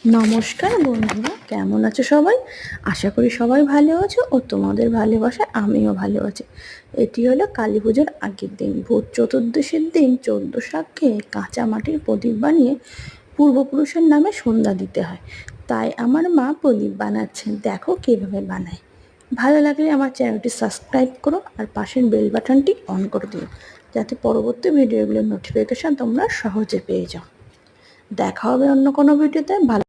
নমস্কার বন্ধুরা, কেমন আছো সবাই? আশা করি সবাই ভালো আছো ও তোমাদের ভালোবাসায় আমিও ভালো আছি। এটি হলো কালী পুজোর আগের দিন, ভূত চতুর্দশীর দিন 14 শাক খেয়ে কাঁচা মাটির প্রদীপ বানিয়ে পূর্বপুরুষের নামে সন্ধ্যা দিতে হয়। তাই আমার মা প্রদীপ বানাচ্ছেন, দেখো কিভাবে বানায়। ভালো লাগলে আমার চ্যানেলটি সাবস্ক্রাইব করো আর পাশের বেল বাটনটি অন করে দিও, যাতে পরবর্তী ভিডিওগুলোর নোটিফিকেশন তোমরা সহজে পেয়ে যাও। দেখা হবে অন্য কোনো ভিডিওতে। ভালো